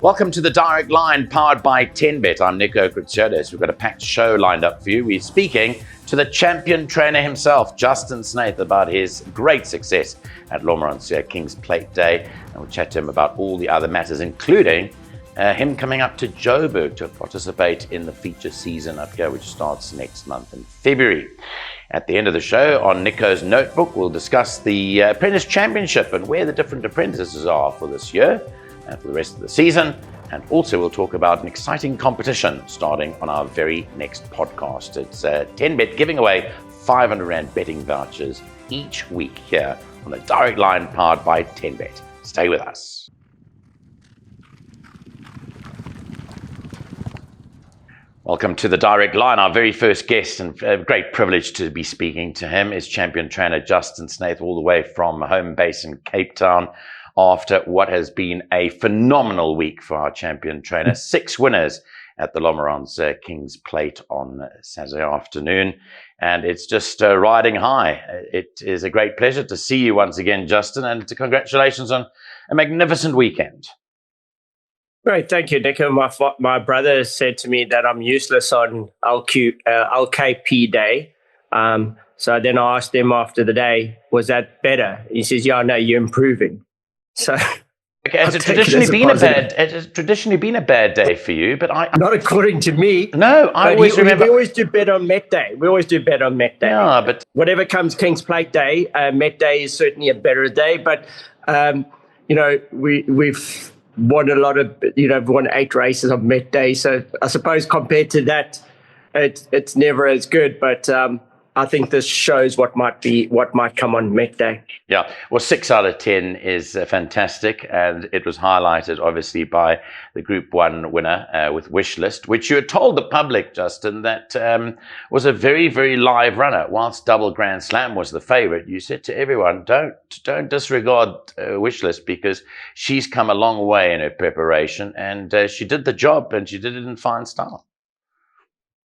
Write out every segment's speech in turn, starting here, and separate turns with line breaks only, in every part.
Welcome to the Direct Line, powered by 10Bet. I'm Nico Kritsiotis. We've got a packed show lined up for you. We're speaking to the champion trainer himself, Justin Snaith, about his great success at Lomoransia King's Plate Day. And we'll chat to him about all the other matters, including him coming up to Joburg to participate in the feature season up here, which starts next month in February. At the end of the show, on Nico's notebook, we'll discuss the Apprentice Championship and where the different apprentices are for this year and for the rest of the season. And also we'll talk about an exciting competition starting on our very next podcast. It's 10Bet giving away 500 Rand betting vouchers each week here on the Direct Line, powered by 10Bet. Stay with us. Welcome to the Direct Line. Our very first guest, and a great privilege to be speaking to him, is champion trainer Justin Snaith, all the way from home base in Cape Town, after what has been a phenomenal week for our champion trainer. 6 winners at the Lomoransia King's Plate on Saturday afternoon, and it's just riding high. It is a great pleasure to see you once again, Justin, and congratulations on a magnificent weekend.
Great, thank you, Nico. My brother said to me that I'm useless on LKP Day. So then I asked him after the day, was that better? He says, yeah, no, you're improving. So
okay, it's traditionally been a bad day for you, but
not according to me.
No, I always remember.
We always do better on Met Day. Yeah,
but
whatever comes King's Plate Day, Met Day is certainly a better day. But we've won a lot of, won 8 races on Met Day. So I suppose compared to that, it's never as good. But I think this shows what might come on Met Day.
Yeah, well, 6 out of 10 is fantastic, and it was highlighted obviously by the Group 1 winner with Wishlist, which you had told the public, Justin, that was a very, very live runner. Whilst Double Grand Slam was the favourite, you said to everyone, don't disregard Wishlist, because she's come a long way in her preparation, and she did the job, and she did it in fine style.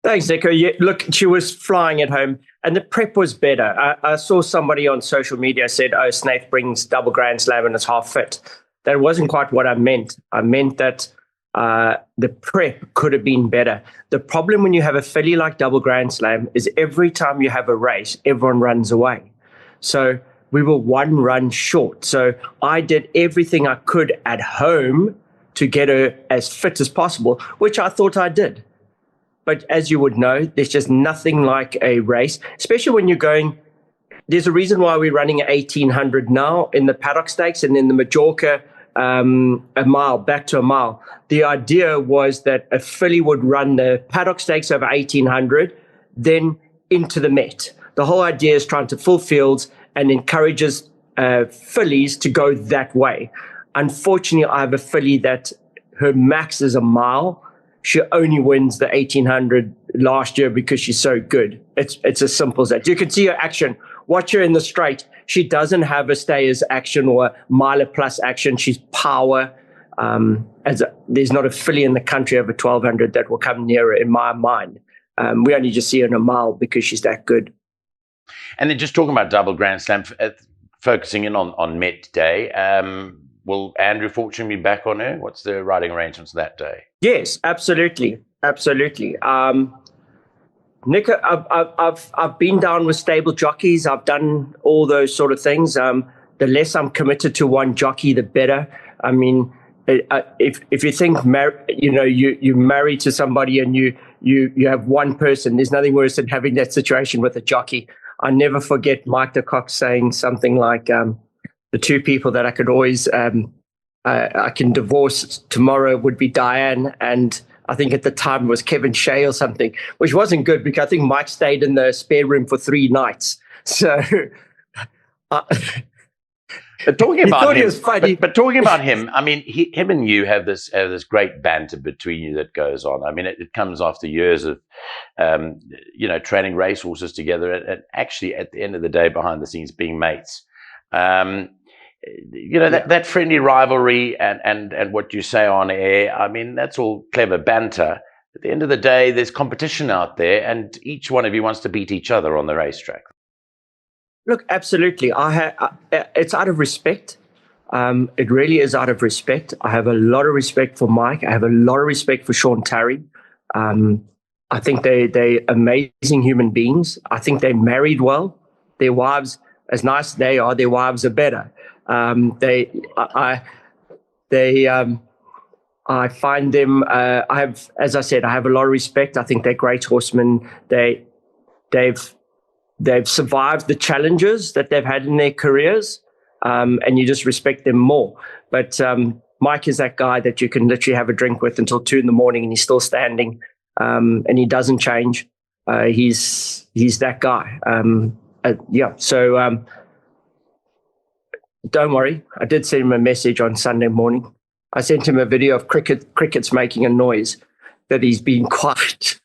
Thanks, Nico. Look, she was flying at home, and the prep was better. I saw somebody on social media said, oh, Snaith brings Double Grand Slam and is half fit. That wasn't quite what I meant. I meant that the prep could have been better. The problem when you have a filly like Double Grand Slam is every time you have a race, everyone runs away. So we were 1 run short. So I did everything I could at home to get her as fit as possible, which I thought I did. But as you would know, there's just nothing like a race, especially when you're going. There's a reason why we're running at 1,800 now in the Paddock Stakes, and in the Majorca, a mile, back to a mile. The idea was that a filly would run the Paddock Stakes over 1,800, then into the Met. The whole idea is trying to fill fields and encourages fillies to go that way. Unfortunately, I have a filly that her max is a mile. She only wins the 1,800 last year because she's so good. It's as simple as that. You can see her action. Watch her in the straight. She doesn't have a stayers action or a miler plus action. She's power. There's not a filly in the country over 1,200 that will come near her in my mind. We only just see her in a mile because she's that good.
And then just talking about Double Grand Slam, focusing in on Met Day, will Andrew Fortune be back on her? What's the riding arrangements that day?
Yes, absolutely. Nico, I've been down with stable jockeys. I've done all those sort of things. The less I'm committed to one jockey, the better. I mean, if you think, you married to somebody and you have one person, there's nothing worse than having that situation with a jockey. I never forget Mike de Kock saying something like, the 2 people that I could always, I can divorce tomorrow would be Diane, and I think at the time it was Kevin Shea or something, which wasn't good because I think Mike stayed in the spare room for 3 nights. So,
but talking about him,
it was funny.
But talking about him, I mean, him and you have this great banter between you that goes on. I mean, it comes after years of, training racehorses together, and actually at the end of the day, behind the scenes, being mates. That friendly rivalry and what you say on air, I mean, that's all clever banter. At the end of the day, there's competition out there, and each one of you wants to beat each other on the racetrack.
Look, absolutely. It's out of respect. It really is out of respect. I have a lot of respect for Mike. I have a lot of respect for Sean Tarry. I think they're amazing human beings. I think they married well. Their wives, as nice as they are, their wives are better. I find them. As I said, I have a lot of respect. I think they're great horsemen. They've survived the challenges that they've had in their careers, and you just respect them more. But Mike is that guy that you can literally have a drink with until 2 a.m. and he's still standing, and he doesn't change. He's that guy. So don't worry. I did send him a message on Sunday morning. I sent him a video of crickets making a noise that he's been quiet.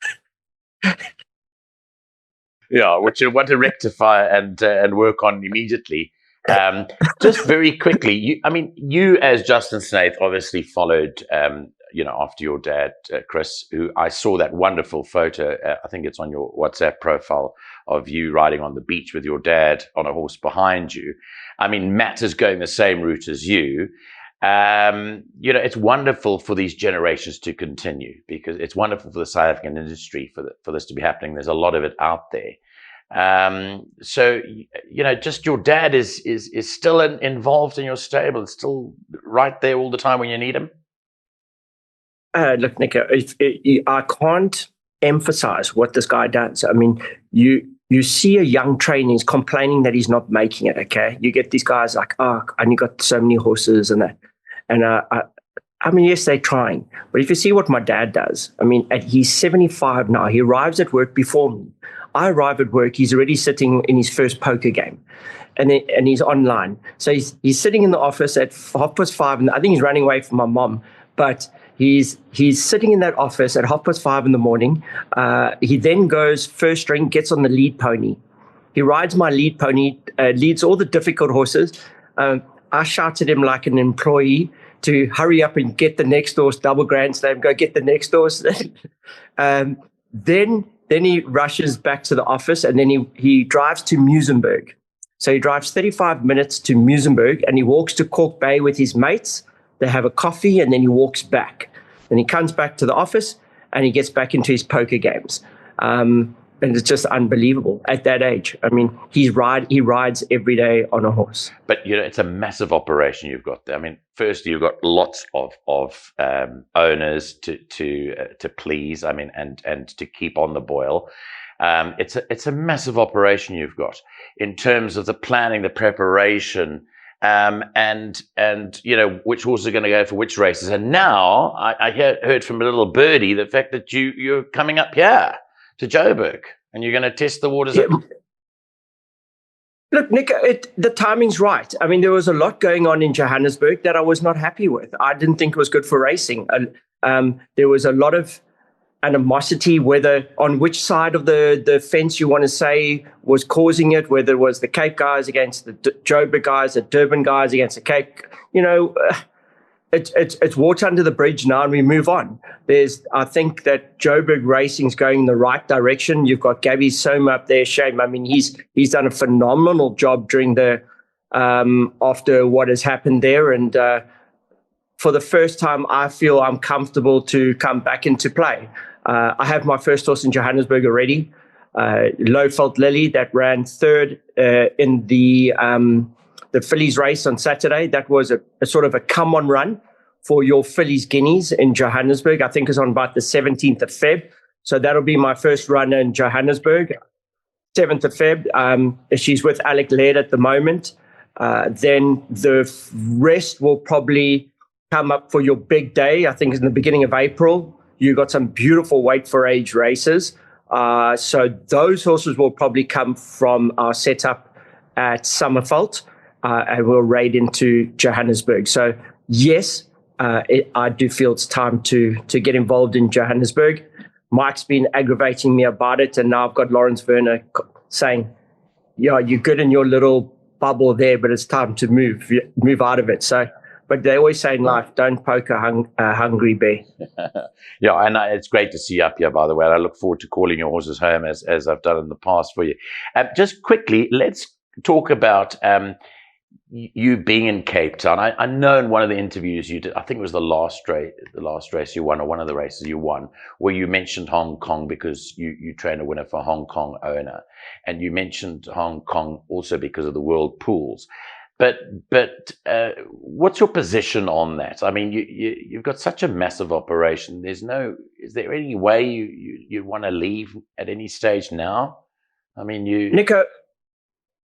Yeah, which you want to rectify and work on immediately. Just very quickly, you as Justin Snaith obviously followed, after your dad, Chris, who I saw that wonderful photo. I think it's on your WhatsApp profile of you riding on the beach with your dad on a horse behind you. Matt is going the same route as you. It's wonderful for these generations to continue, because it's wonderful for the South African industry for this to be happening. There's a lot of it out there. So just your dad is still involved in your stable. It's still right there all the time when you need him.
Look, Nico, I can't emphasize what this guy does. You see a young trainer is complaining that he's not making it, okay? You get these guys like, I only got so many horses and that. And yes, they're trying. But if you see what my dad does, he's 75 now. He arrives at work before me. I arrive at work, he's already sitting in his first poker game. And he's online. So he's sitting in the office at 5:30, and I think he's running away from my mom. But he's sitting in that office at 5:30 in the morning. He then goes first string, gets on the lead pony. He rides my lead pony, leads all the difficult horses. I shouted him like an employee to hurry up and get the next horse, double Grand Slam, go get the next horse. Then he rushes back to the office, and then he drives to Muizenberg. So he drives 35 minutes to Muizenberg, and he walks to Cork Bay with his mates. They have a coffee, and then he walks back. Then he comes back to the office, and he gets back into his poker games. And it's just unbelievable at that age. He rides every day on a horse.
But it's a massive operation you've got there. Firstly, you've got lots of owners to please. And to keep on the boil. It's a massive operation you've got in terms of the planning, the preparation, and which horses are going to go for which races. And now I heard from a little birdie the fact that you're coming up here to Joburg, and you're going to test the waters.
Yeah. Look, Nick, the timing's right. There was a lot going on in Johannesburg that I was not happy with. I didn't think it was good for racing. There was a lot of animosity, whether on which side of the fence you want to say was causing it, whether it was the Cape guys against the Joburg guys, the Durban guys against the Cape. It's water under the bridge now, and we move on. I think that Joburg racing's going in the right direction. You've got Gabby Soma up there. Shame. He's done a phenomenal job during the after what has happened there, and for the first time, I feel I'm comfortable to come back into play. I have my first horse in Johannesburg already, Lowveld Lily, that ran third in the fillies race on Saturday. That was a sort of a come-on run for your fillies guineas in Johannesburg. I think it's on about the 17th of Feb. So that'll be my first run in Johannesburg, 7th of Feb. She's with Alec Laird at the moment. Then the rest will probably come up for your big day. I think it's in the beginning of April. You got some beautiful weight for age races. So those horses will probably come from our setup at Summerveld. And we'll raid into Johannesburg. So yes, I do feel it's time to get involved in Johannesburg. Mike's been aggravating me about it, and now I've got Lawrence Werner saying, "Yeah, you're good in your little bubble there, but it's time to move out of it." So, but they always say in life, don't poke a hungry bear.
Yeah, and it's great to see you up here, by the way. And I look forward to calling your horses home as I've done in the past for you. Just quickly, let's talk about. you being in Cape Town. I know in one of the interviews you did, I think it was the last race you won, or one of the races you won, where you mentioned Hong Kong because you trained a winner for Hong Kong owner, and you mentioned Hong Kong also because of the World Pools. But what's your position on that? I mean, you've got such a massive operation. Is there any way you want to leave at any stage now? I mean,
Nico,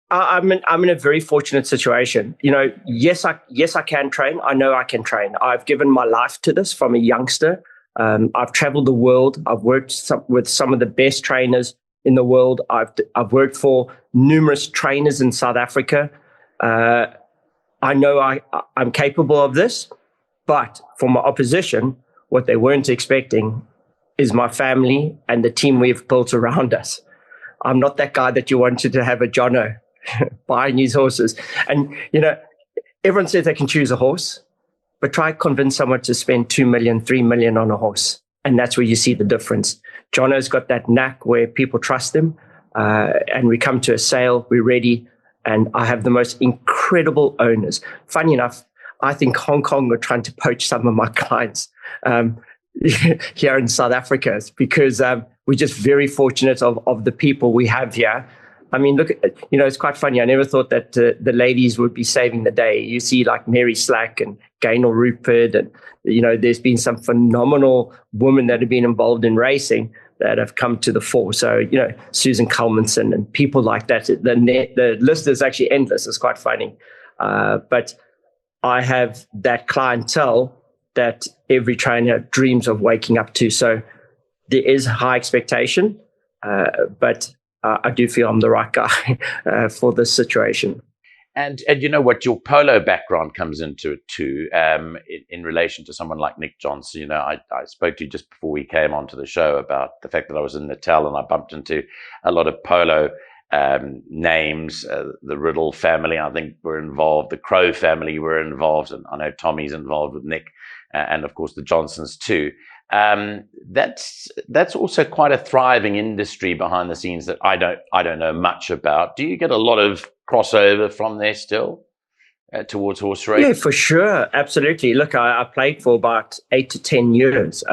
I'm in a very fortunate situation. Yes, I can train. I know I can train. I've given my life to this from a youngster. I've traveled the world. I've worked with some of the best trainers in the world. I've worked for numerous trainers in South Africa. I know I'm capable of this, but for my opposition, what they weren't expecting is my family and the team we've built around us. I'm not that guy that you wanted to have a Jono buying his horses. And, everyone says they can choose a horse, but try convince someone to spend 2 million, 3 million on a horse. And that's where you see the difference. Jono's got that knack where people trust him. And we come to a sale, we're ready. And I have the most incredible owners. Funny enough, I think Hong Kong are trying to poach some of my clients here in South Africa because we're just very fortunate of the people we have here. I mean, look, it's quite funny. I never thought that the ladies would be saving the day. You see like Mary Slack and Gaynor Rupert, and, there's been some phenomenal women that have been involved in racing that have come to the fore. So, Susan Culmanson and people like that. The list is actually endless. It's quite funny. But I have that clientele that every trainer dreams of waking up to. So there is high expectation, but I do feel I'm the right guy for this situation.
And you know what, your polo background comes into it too, in relation to someone like Nick Johnson. I spoke to you just before we came onto the show about the fact that I was in Natal and I bumped into a lot of polo names. The Riddle family, I think, were involved. The Crow family were involved, and I know Tommy's involved with Nick, and of course the Johnsons too. That's also quite a thriving industry behind the scenes that I don't know much about. Do you get a lot of crossover from there still towards horse racing?
Yeah, for sure, absolutely. Look, I played for about 8 to 10 years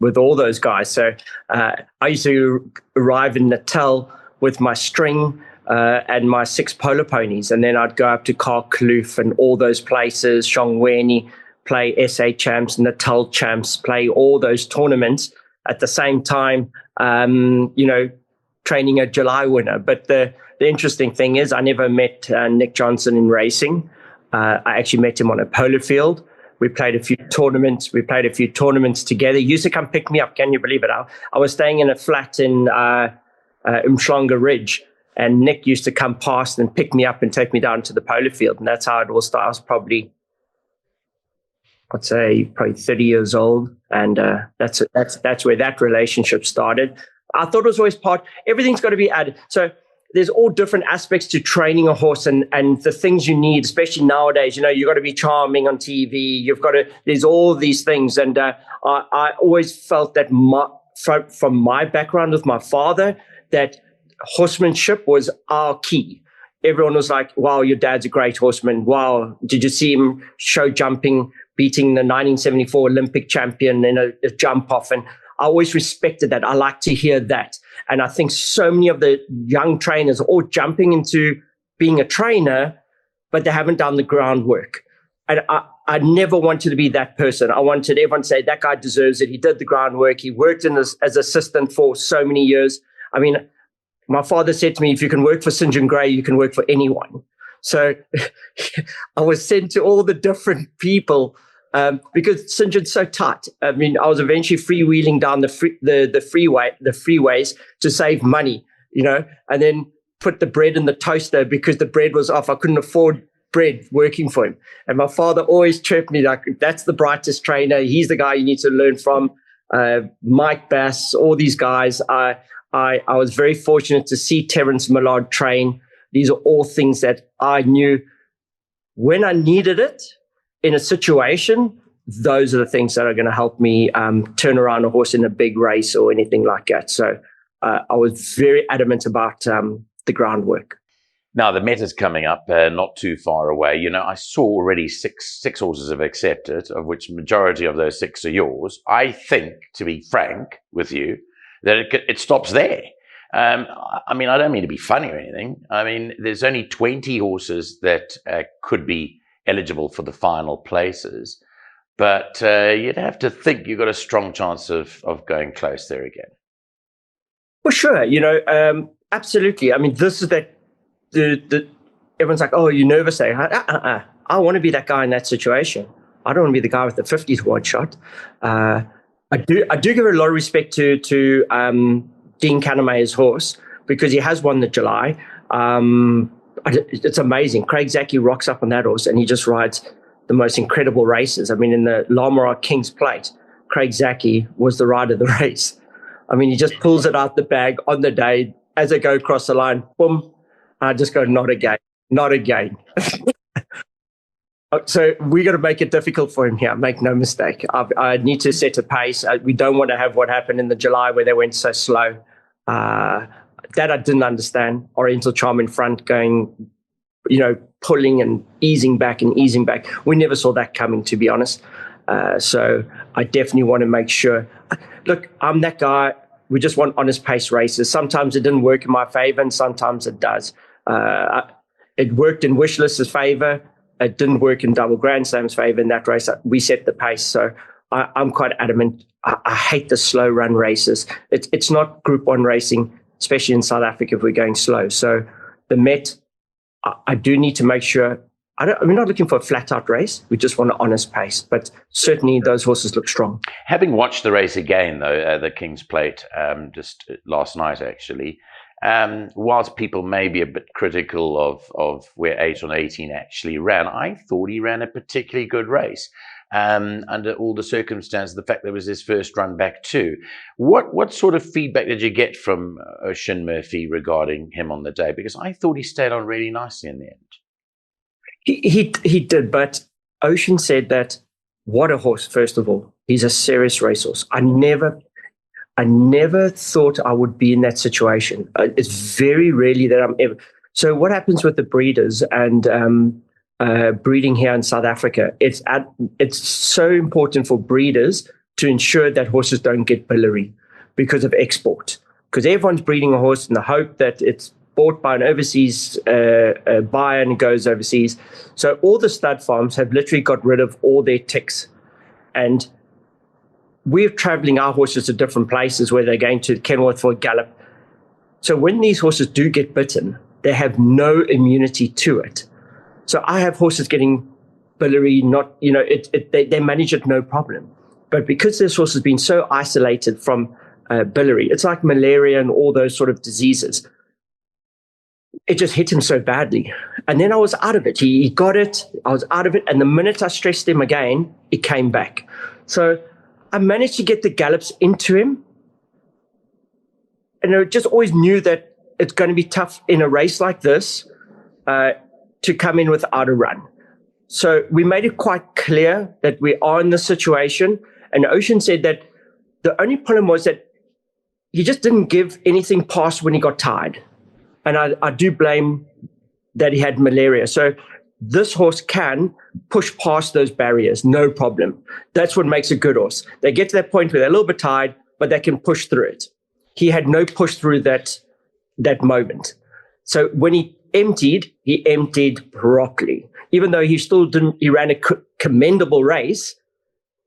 with all those guys. So I used to arrive in Natal with my string and my 6 polo ponies, and then I'd go up to Karkloof and all those places, Shongweni, play SA champs, Natal champs, play all those tournaments at the same time, training a July winner. But the interesting thing is I never met Nick Johnson in racing. I actually met him on a polo field. We played a few tournaments together. He used to come pick me up. Can you believe it? I was staying in a flat in Umhlanga Ridge, and Nick used to come past and pick me up and take me down to the polo field. And that's how it all started. I was probably 30 years old, and that's where that relationship started. I thought it was always everything's got to be added. So there's all different aspects to training a horse and the things you need, especially nowadays. You've got to be charming on TV. There's all these things. And I always felt that from my background with my father, that horsemanship was our key. Everyone was like, wow, your dad's a great horseman. Wow, did you see him show jumping, beating the 1974 Olympic champion in a jump off? And I always respected that. I like to hear that. And I think so many of the young trainers are all jumping into being a trainer, but they haven't done the groundwork. And I never wanted to be that person. I wanted everyone to say, that guy deserves it. He did the groundwork. He worked as assistant for so many years. I mean, my father said to me, if you can work for St. John Gray, you can work for anyone. So I was sent to all the different people because St. John's so tight. I mean, I was eventually freewheeling down the freeways to save money, and then put the bread in the toaster because the bread was off. I couldn't afford bread working for him. And my father always chirped me like, that's the brightest trainer. He's the guy you need to learn from. Mike Bass, all these guys. I was very fortunate to see Terence Millard train. These are all things that I knew when I needed it in a situation. Those are the things that are going to help me turn around a horse in a big race or anything like that. So I was very adamant about the groundwork.
Now, the Met is coming up, not too far away. You know, I saw already six horses have accepted, of which majority of those 6 are yours. I think, to be frank with you, that it stops there. I mean, I don't mean to be funny or anything. I mean, there's only 20 horses that could be eligible for the final places. But you'd have to think you've got a strong chance of going close there again.
For sure. You know, absolutely. I mean, this is that the everyone's like, oh, you're nervous there. I want to be that guy in that situation. I don't want to be the guy with the 50th wide shot. I do give a lot of respect to Dean Kanemajer's horse, because he has won the July. It's amazing. Craig Zaki rocks up on that horse and he just rides the most incredible races. I mean, in the Larmara King's Plate, Craig Zaki was the rider of the race. I mean, he just pulls it out the bag on the day as they go across the line. Boom. I just go, not again, not again. So we got to make it difficult for him here. Make no mistake. I need to set a pace. We don't want to have what happened in the July where they went so slow. That I didn't understand. Oriental Charm in front going, you know, pulling and easing back and easing back. We never saw that coming, to be honest. So I definitely want to make sure. Look, I'm that guy. We just want honest pace races. Sometimes it didn't work in my favor and sometimes it does. It worked in Wishlist's favor. It didn't work in Double Grand Slam's favor in that race. We set the pace. So I'm quite adamant. I hate the slow run races. It's not Group 1 racing, especially in South Africa if we're going slow. So the Met, I do need to make sure. We're not looking for a flat out race. We just want an honest pace. But certainly those horses look strong.
Having watched the race again, though, the King's Plate, just last night, actually, whilst people may be a bit critical of where 8 on 18 actually ran, I thought he ran a particularly good race. Under all the circumstances, the fact that it was his first run back too. What sort of feedback did you get from Oisin Murphy regarding him on the day? Because I thought he stayed on really nicely in the end.
He did, but Oisin said that, what a horse, first of all. He's a serious racehorse. I never thought I would be in that situation. It's very rarely that I'm ever. So what happens with the breeders and breeding here in South Africa, it's so important for breeders to ensure that horses don't get biliary because of export. Because everyone's breeding a horse in the hope that it's bought by an overseas buyer and it goes overseas. So all the stud farms have literally got rid of all their ticks. And we're traveling our horses to different places where they're going to Kenworth for a gallop. So when these horses do get bitten, they have no immunity to it. So I have horses getting biliary, not, you know, they manage it no problem. But because this horse has been so isolated from biliary, it's like malaria and all those sort of diseases. It just hit him so badly. And then I was out of it. He got it. I was out of it. And the minute I stressed him again, it came back. So I managed to get the gallops into him. And I just always knew that it's going to be tough in a race like this to come in without a run. So we made it quite clear that we are in this situation. And Oisin said that the only problem was that he just didn't give anything past when he got tired. And I do blame that he had malaria. So this horse can push past those barriers, no problem. That's what makes a good horse. They get to that point where they're a little bit tired, but they can push through it. He had no push through that moment. So when he emptied properly. Even though he ran a commendable race,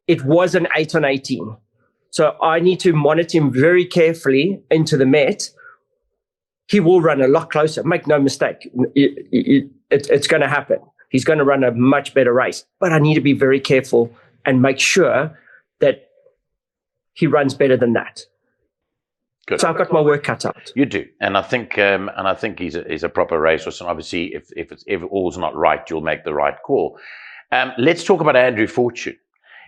it was an 8 on 18. So I need to monitor him very carefully into the Met. He will run a lot closer. Make no mistake. It's going to happen. He's going to run a much better race. But I need to be very careful and make sure that he runs better than that.
Good.
So I've got my work cut out.
You do, and I think he's a proper racehorse. And obviously, if all's not right, you'll make the right call. Let's talk about Andrew Fortune,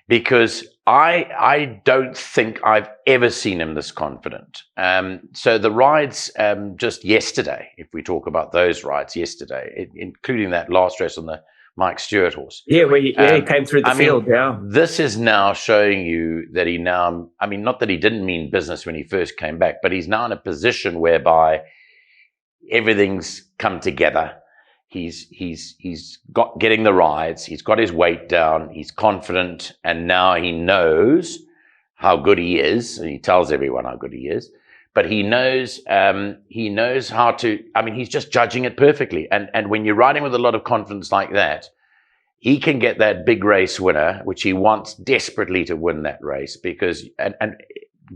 because I don't think I've ever seen him this confident. So the rides just yesterday, if we talk about those rides yesterday, including that last race on the Mike Stewart horse.
Yeah, he came through the field. Yeah,
this is now showing you that he now, I mean, not that he didn't mean business when he first came back, but he's now in a position whereby everything's come together. He's got getting the rides. He's got his weight down. He's confident, and now he knows how good he is. And he tells everyone how good he is. But he knows how to. I mean, he's just judging it perfectly. And when you're riding with a lot of confidence like that, he can get that big race winner, which he wants desperately to win that race, because and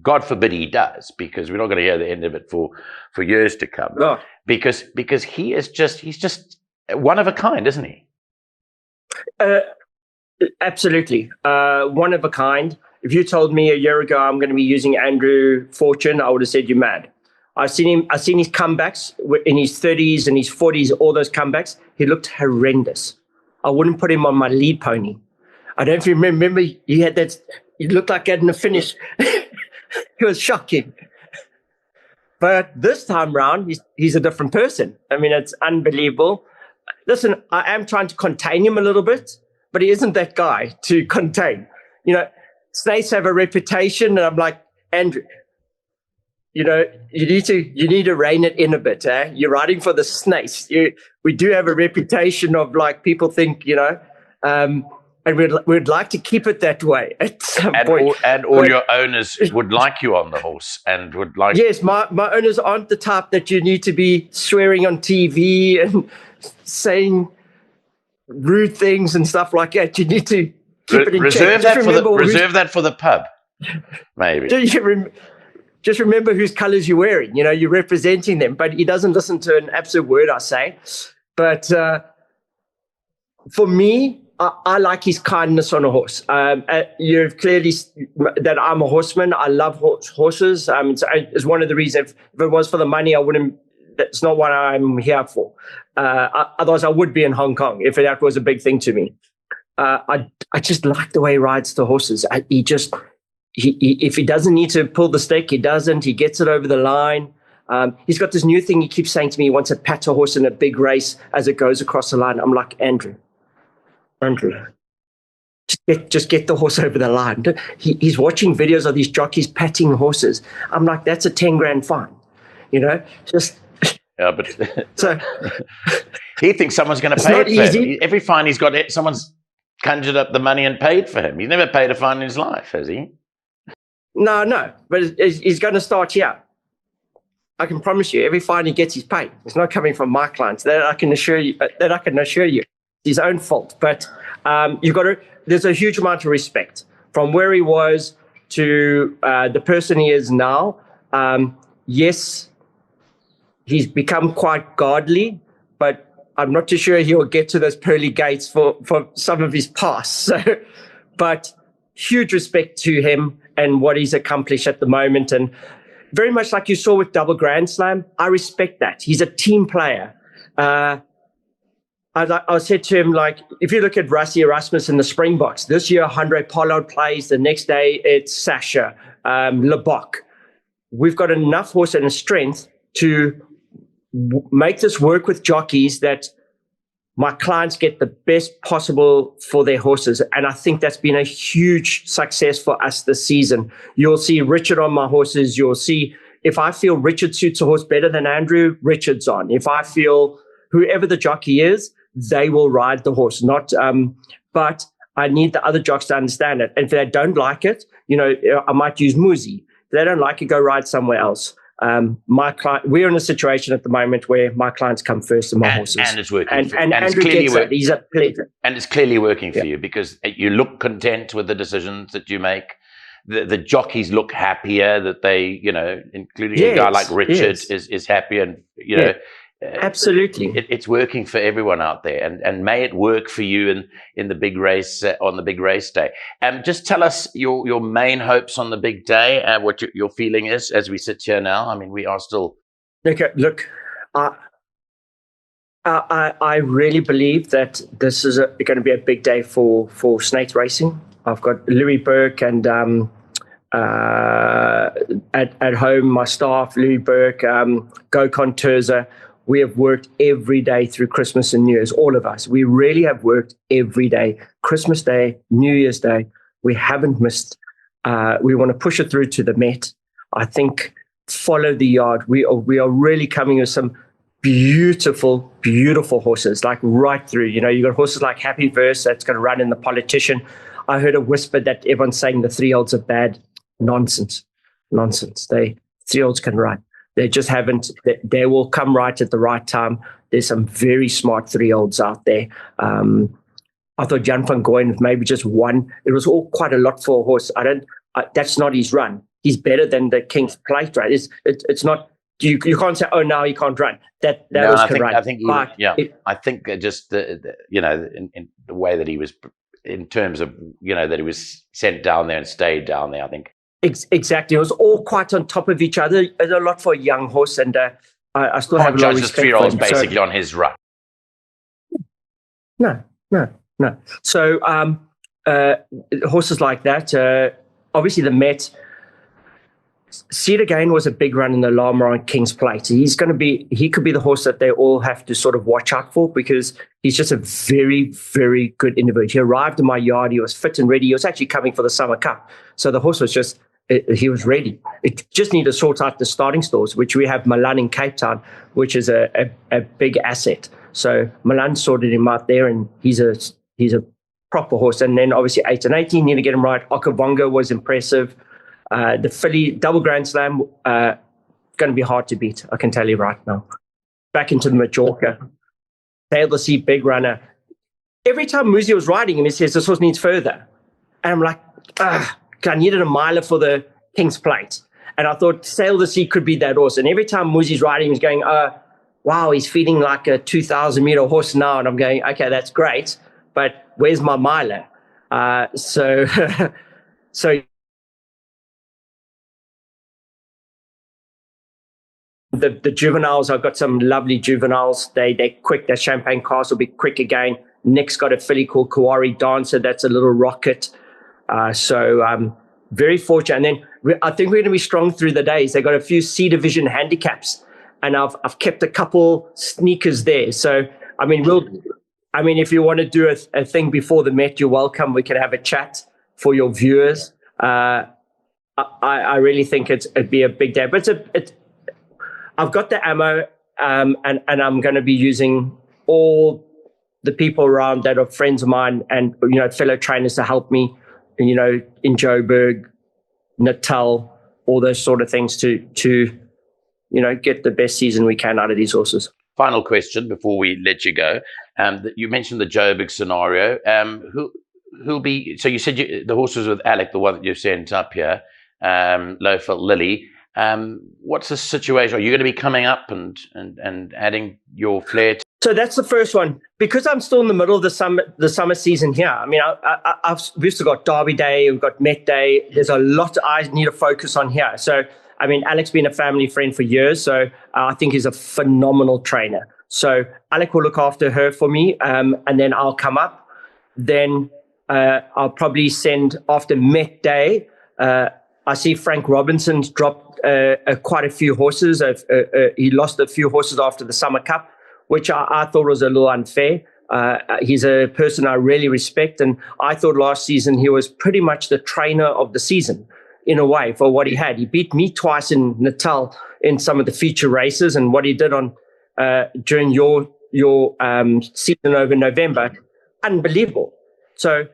God forbid he does, because we're not going to hear the end of it for years to come.
No.
Because he's just one of a kind, isn't he?
Absolutely, one of a kind. If you told me a year ago I'm going to be using Andrew Fortune, I would have said you're mad. I've seen his comebacks in his 30s and his 40s, all those comebacks. He looked horrendous. I wouldn't put him on my lead pony. I don't know if you remember, he had that, he looked like getting a finish. It was shocking. But this time round, he's a different person. I mean, it's unbelievable. Listen, I am trying to contain him a little bit, but he isn't that guy to contain. You know, snakes have a reputation, and I'm like, Andrew, you know, you need to rein it in a bit. You're riding for the snakes. We do have a reputation of, like, people think, you know, and we'd like to keep it that way at some point.
All your owners would like you on the horse and would like.
Yes, my owners aren't the type that you need to be swearing on TV and saying rude things and stuff like that. You need to keep it in
reserve
check.
Reserve that for the pub, maybe.
Just remember whose colours you're wearing. You know, you're representing them. But he doesn't listen to an absolute word I say. But for me, I like his kindness on a horse. You've clearly that I'm a horseman. I love horses. It's one of the reasons. If it was for the money, I wouldn't. That's not what I'm here for. Otherwise, I would be in Hong Kong if that was a big thing to me. I just like the way he rides the horses. If he doesn't need to pull the stake, he doesn't. He gets it over the line. He's got this new thing he keeps saying to me. He wants to pat a horse in a big race as it goes across the line. I'm like, Andrew, just get the horse over the line. He's watching videos of these jockeys patting horses. I'm like, that's a 10 grand fine, you know.
Yeah, but
so
he thinks someone's going to pay it for him. Every fine he's got, someone's conjured up the money and paid for him. He's never paid a fine in his life, has he?
No, but he's going to start here. I can promise you, every fine he gets, he's paid. It's not coming from my clients. That I can assure you. It's his own fault. But there's a huge amount of respect from where he was to the person he is now. Yes, he's become quite godly, but I'm not too sure he'll get to those pearly gates for some of his past. So, but huge respect to him and what he's accomplished at the moment. And very much like you saw with Double Grand Slam, I respect that. He's a team player. I said to him, like, if you look at Rassie Erasmus in the Springboks, this year, Andre Pollard plays. The next day, it's Sasha, Lebok. We've got enough horse and strength to make this work with jockeys that my clients get the best possible for their horses. And I think that's been a huge success for us this season. You'll see Richard on my horses. You'll see if I feel Richard suits a horse better than Andrew, Richard's on. If I feel whoever the jockey is, they will ride the horse. But I need the other jocks to understand it. And if they don't like it, you know, I might use Muzi. If they don't like it, go ride somewhere else. My client, we're in a situation at the moment where my clients come first and my horses.
And it's working.
And Andrew gets it. He's a pleasure.
And it's clearly working for you because you look content with the decisions that you make. The jockeys look happier that they, you know, including a guy like Richard is happy and, you know.
Absolutely.
It's working for everyone out there. And may it work for you in the big race, on the big race day. Just tell us your main hopes on the big day, what your feeling is as we sit here now. I mean, we are still...
Okay, look, I really believe that this is going to be a big day for snake racing. I've got Louis Burke and at home, my staff, Louis Burke, Gokon Terza. We have worked every day through Christmas and New Year's, all of us. We really have worked every day. Christmas Day, New Year's Day, we haven't missed. We want to push it through to the Met. I think follow the yard. We are really coming with some beautiful, beautiful horses, like right through. You got horses like Happy Verse that's going to run in the Politician. I heard a whisper that everyone's saying the 3-year-olds are bad. Nonsense. They 3-year-olds can run. They just haven't. They will come right at the right time. There's some very smart 3-year-olds out there. I thought Jan van Gooyen maybe just one. It was all quite a lot for a horse. That's not his run. He's better than the King's Plate, right? It's not. You can't say, oh, now he can't run. That
no,
was
I think,
run.
I think, I think just in the way that he was, in terms of that he was sent down there and stayed down there. I think
exactly. It was all quite on top of each other. It's a lot for a young horse, and I still have a lot of respect for him.
3-year-olds basically on his run.
No. So horses like that, obviously the Met. Cedar Gain was a big run in the Larmoran King's Plate. He could be the horse that they all have to sort of watch out for, because he's just a very, very good individual. He arrived in my yard. He was fit and ready. He was actually coming for the Summer Cup. So the horse was he was ready. It just needed to sort out the starting stalls, which we have Milan in Cape Town, which is a big asset. So Milan sorted him out there, and he's a proper horse. And then obviously 8 and 18, need to get him right. Okavongo was impressive. The filly double Grand Slam, going to be hard to beat, I can tell you right now. Back into the Majorca. Sail the Sea, big runner. Every time Muzi was riding him, he says, this horse needs further. And I'm like, I needed a miler for the King's Plate. And I thought Sail the Sea could be that horse. And every time Muzi's riding, he's going, wow, he's feeding like a 2,000-meter horse now. And I'm going, okay, that's great, but where's my miler? So The juveniles, I've got some lovely juveniles. They're quick. That Champagne Castle will be quick again. Nick's got a filly called Kawari Dancer. That's a little rocket. So very fortunate. And then I think we're going to be strong through the days. They got a few C division handicaps, and I've kept a couple sneakers there. So I mean, if you want to do a thing before the Met, you're welcome. We can have a chat for your viewers. I really think it'd be a big day, but I've got the ammo, and I'm going to be using all the people around that are friends of mine and fellow trainers to help me, in Joburg, Natal, all those sort of things to get the best season we can out of these horses.
Final question before we let you go. You mentioned the Joburg scenario. Who'll be? So you said the horse was with Alec, the one that you sent up here, Lowfelt Lily. What's the situation? Are you going to be coming up and adding your flair?
So that's the first one, because I'm still in the middle of the summer season here. I mean, we've still got Derby Day, we've got Met Day. There's a lot I need to focus on here. So, I mean, Alec's been a family friend for years, so I think he's a phenomenal trainer. So Alec will look after her for me, and then I'll come up. Then I'll probably send after Met Day. I see Frank Robinson's dropped quite a few horses. He lost a few horses after the Summer Cup, which I thought was a little unfair. He's a person I really respect, and I thought last season he was pretty much the trainer of the season in a way for what he had. He beat me twice in Natal in some of the feature races, and what he did on during your season over November, unbelievable. So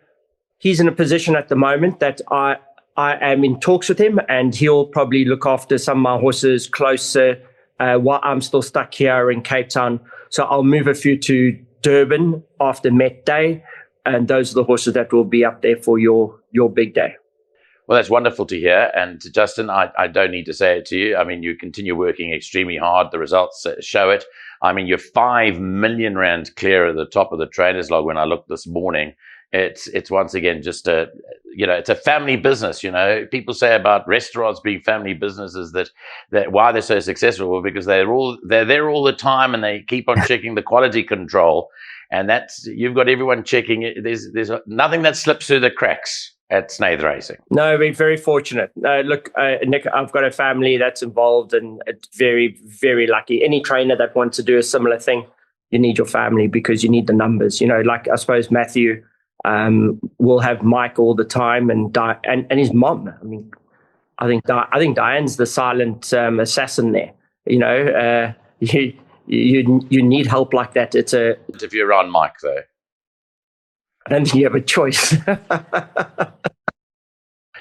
he's in a position at the moment that I am in talks with him, and he'll probably look after some of my horses closer while I'm still stuck here in Cape Town. So I'll move a few to Durban after Met Day, and those are the horses that will be up there for your big day.
Well, that's wonderful to hear. And Justin, I don't need to say it to you. I mean, you continue working extremely hard. The results show it. I mean, you're 5 million rand clear at the top of the trainers log. When I looked this morning, it's once again just it's a family business. People say about restaurants being family businesses that why they're so successful, well, because they're there all the time and they keep on checking the quality control, and you've got everyone checking it. There's nothing that slips through the cracks at Snaith Racing.
No, we're very fortunate. Look, Nick, I've got a family that's involved, and it's very, very lucky. Any trainer that wants to do a similar thing, you need your family because you need the numbers. Like I suppose Matthew will have Mike all the time, and his mom. I mean, I think Diane's the silent assassin there. you need help like that.
If you're on mic, though.
I don't think you have a choice.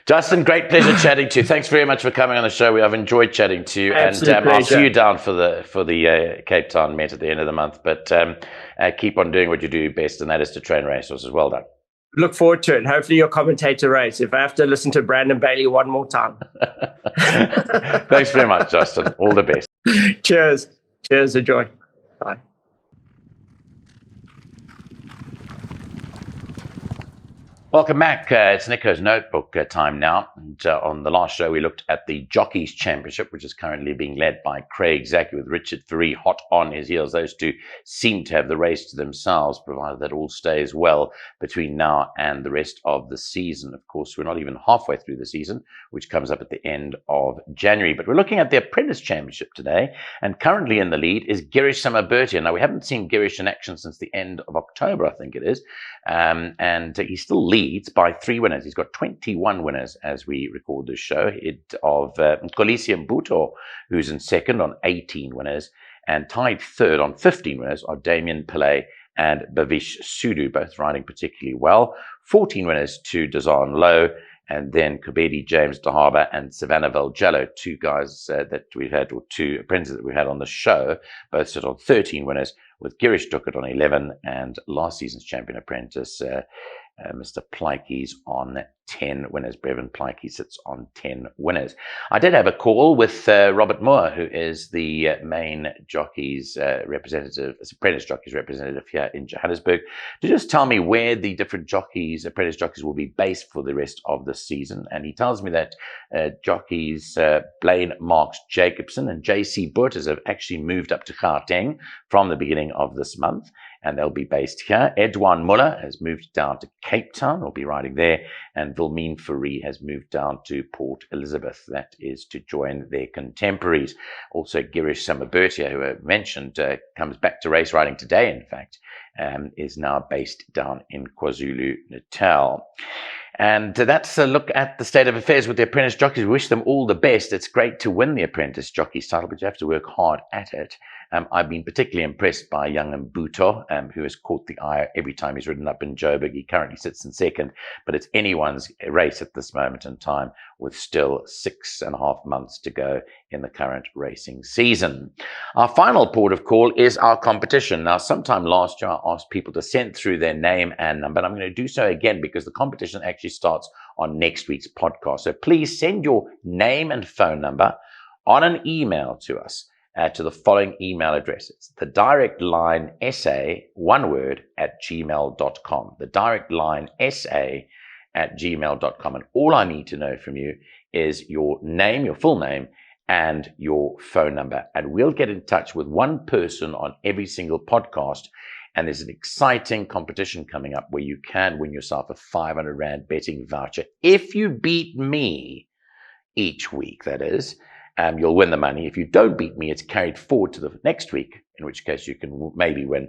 Justin, great pleasure chatting to you. Thanks very much for coming on the show. I've enjoyed chatting to you.
Absolute
and I'll
pleasure.
see you down for the Cape Town Met at the end of the month. But keep on doing what you do best, and that is to train racehorses. Well done.
Look forward to it. Hopefully you'll commentate a race if I have to listen to Brandon Bailey one more time.
Thanks very much, Justin. All the best.
Cheers. Cheers. Enjoy. Bye.
Welcome back. It's Nico's Notebook time now. And on the last show, we looked at the Jockeys Championship, which is currently being led by Craig Zaki with Richard Fourie hot on his heels. Those two seem to have the race to themselves, provided that all stays well between now and the rest of the season. Of course, we're not even halfway through the season, which comes up at the end of January. But we're looking at the Apprentice Championship today. And currently in the lead is Girish Samabirtia. Now, we haven't seen Girish in action since the end of October, I think it is. And he still leads by 3 winners. He's got 21 winners as we record this show. Of Kolisi Mbuto, who's in second on 18 winners, and tied third on 15 winners are Damien Pillay and Bhavish Sudu, both riding particularly well. 14 winners to Dazan Lowe, and then Kobedi James Dahaba and Savannah Valgello, two guys that we've had, or two apprentices that we've had on the show, both sit on 13 winners, with Girish Dukat on 11, and last season's champion apprentice, Mr. Plaatjes on 10 winners. Brevin Plaatjes sits on 10 winners. I did have a call with Robert Moore, who is the main jockeys representative, apprentice jockeys representative here in Johannesburg, to just tell me where the different jockeys, apprentice jockeys, will be based for the rest of the season. And he tells me that jockeys Blaine Marks Jacobson and JC Burters have actually moved up to Gauteng from the beginning of this month, and they'll be based here. Edouin Muller has moved down to Cape Town, will be riding there, and Wilmien Fourie has moved down to Port Elizabeth. That is to join their contemporaries. Also, Girish Samabirtia, who I mentioned, comes back to race riding today, in fact, is now based down in KwaZulu-Natal. And that's a look at the state of affairs with the apprentice jockeys. We wish them all the best. It's great to win the apprentice jockeys title, but you have to work hard at it. I've been particularly impressed by young Mbuto, who has caught the eye every time he's ridden up in Joburg. He currently sits in second, but it's anyone's race at this moment in time, with still 6.5 months to go in the current racing season. Our final port of call is our competition. Now, sometime last year, I asked people to send through their name and number, and I'm going to do so again because the competition actually starts on next week's podcast. So please send your name and phone number on an email to us. To the following email address. It's the direct line SA, one word, @gmail.com. The direct line SA @gmail.com. And all I need to know from you is your name, your full name, and your phone number. And we'll get in touch with one person on every single podcast. And there's an exciting competition coming up where you can win yourself a 500 Rand betting voucher. If you beat me each week, that is, you'll win the money. If you don't beat me, it's carried forward to the next week, in which case you can maybe win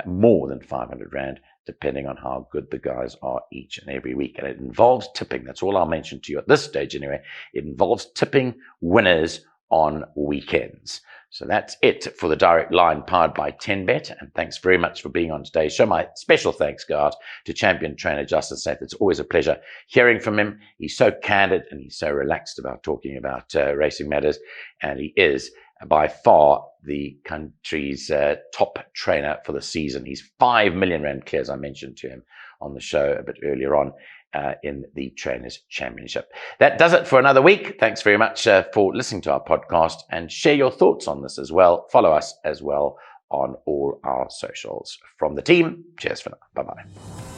more than 500 Rand, depending on how good the guys are each and every week. And it involves tipping. That's all I'll mention to you at this stage anyway. It involves tipping winners on weekends. So that's it for the direct line powered by 10Bet. And thanks very much for being on today's show. My special thanks go out to champion trainer Justin Snaith. It's always a pleasure hearing from him. He's so candid and he's so relaxed about talking about racing matters. And he is by far the country's top trainer for the season. He's 5 million Rand clear, as I mentioned to him on the show a bit earlier on. In the Trainers Championship. That does it for another week. Thanks very much for listening to our podcast, and share your thoughts on this as well. Follow us as well on all our socials. From the team, cheers for now. Bye-bye.